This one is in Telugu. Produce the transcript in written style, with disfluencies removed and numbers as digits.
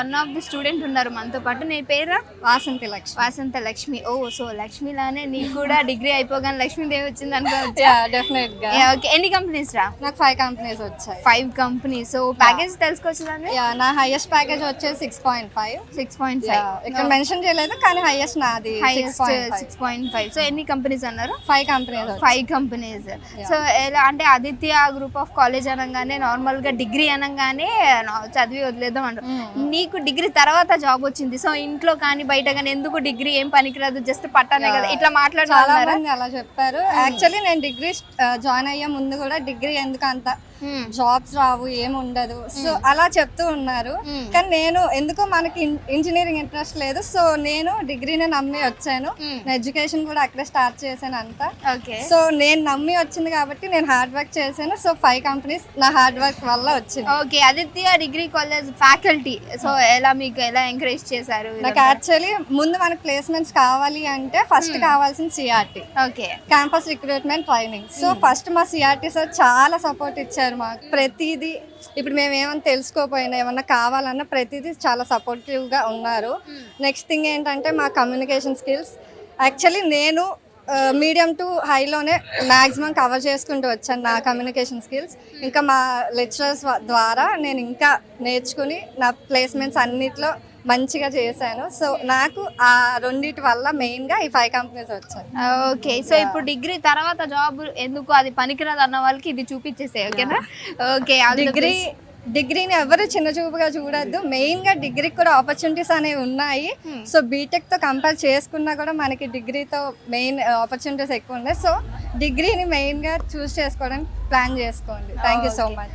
వన్ ఆఫ్ ది స్టూడెంట్ ఉన్నారు మనతో పాటు. నీ పేరా? వాసంతి లక్ష్మి. వాసంత లక్ష్మి. ఓ సో లక్ష్మిలానే నీకు కూడా డిగ్రీ అయిపోగానే లక్ష్మీదేవి వచ్చింది అనుకోవచ్చు. డెఫినెట్ గా. ఓకే, ఎన్ని కంపెనీస్ రా? నాకు 5 కంపెనీస్ వచ్చాయి. 5 కంపెనీస్. సో ప్యాకేజ్ తెలుసుకోవచ్చు దాన్ని? నా హైయెస్ట్ ప్యాకేజ్ వచ్చేసి 6.5. 6.5 ఇక్కడ మెన్షన్ చేయలేదు కానీ హైయెస్ట్ నాది హైయెస్ట్ 6.5. సో ఎన్ని కంపెనీస్ అన్నారు? 5 కంపెనీస్. 5 కంపెనీస్. సో ఎలా అంటే ఆదిత్య గ్రూప్ ఆఫ్ కాలేజ్ అనగానే నార్మల్ గా డిగ్రీ అనగానే చదివి వదిలేద్దాం అంటారు. నీకు డిగ్రీ తర్వాత జాబ్ వచ్చింది. సో ఇంట్లో కానీ బయట కానీ ఎందుకు డిగ్రీ ఏం పనికిరాదు జస్ట్ పట్టానే కదా ఇట్లా చాలా మాట్లాడారు. మంది అలా చెప్పారు. యాక్చువల్లీ నేను డిగ్రీ జాయిన్ అయ్యే ముందు కూడా డిగ్రీ ఎందుకు అంత జాబ్స్ రావు ఏం ఉండదు సో అలా చెప్తూ ఉన్నారు. కానీ నేను ఎందుకో మనకి ఇంజనీరింగ్ ఇంట్రెస్ట్ లేదు. సో నేను డిగ్రీని నమ్మి వచ్చాను. నా ఎడ్యుకేషన్ కూడా అక్కడే స్టార్ట్ చేశాను అంతా. సో నేను నమ్మి వచ్చింది కాబట్టి నేను హార్డ్ వర్క్ చేశాను. సో 5 కంపెనీస్ నా హార్డ్ వర్క్ వల్ల వచ్చింది. Okay, Aditya degree college faculty so ఎలా మీకు ఎలా ఎంకరేజ్ చేశారు? నాకు యాక్చువల్లీ ముందు మనకు ప్లేస్మెంట్స్ కావాలి అంటే ఫస్ట్ కావాల్సిన CRT, okay, campus recruitment training. So first మా సిఆర్టీ సార్ చాలా సపోర్ట్ ఇచ్చారు మాకు. ప్రతిదీ ఇప్పుడు మేము ఏమైనా తెలుసుకోపోయినా ఏమన్నా కావాలన్నా ప్రతిదీ చాలా సపోర్టివ్గా ఉన్నారు. నెక్స్ట్ థింగ్ ఏంటంటే మా కమ్యూనికేషన్ స్కిల్స్. యాక్చువల్లీ నేను మీడియం టు హైలోనే మ్యాక్సిమం కవర్ చేసుకుంటూ వచ్చాను నా కమ్యూనికేషన్ స్కిల్స్. ఇంకా మా లెక్చరర్స్ ద్వారా నేను ఇంకా నేర్చుకుని నా ప్లేస్మెంట్స్ అన్నిట్లో మంచిగా చేశాను. సో నాకు ఆ రెండిటి వల్ల మెయిన్గా ఈ 5 కంపెనీస్ వచ్చాయి. ఓకే, సో ఇప్పుడు డిగ్రీ తర్వాత జాబ్ ఎందుకు అది పనికిరాదు అన్న వాళ్ళకి ఇది చూపించేసే. ఓకేనా? ఓకే, డిగ్రీని ఎవరు చిన్న చూపుగా చూడొద్దు. మెయిన్గా డిగ్రీకి కూడా ఆపర్చునిటీస్ అనేవి ఉన్నాయి. సో బీటెక్తో కంపేర్ చేసుకున్నా కూడా మనకి డిగ్రీతో మెయిన్ ఆపర్చునిటీస్ ఎక్కువ ఉన్నాయి. సో డిగ్రీని మెయిన్గా చూస్ చేసుకోవడానికి ప్లాన్ చేసుకోండి. Thank you so much.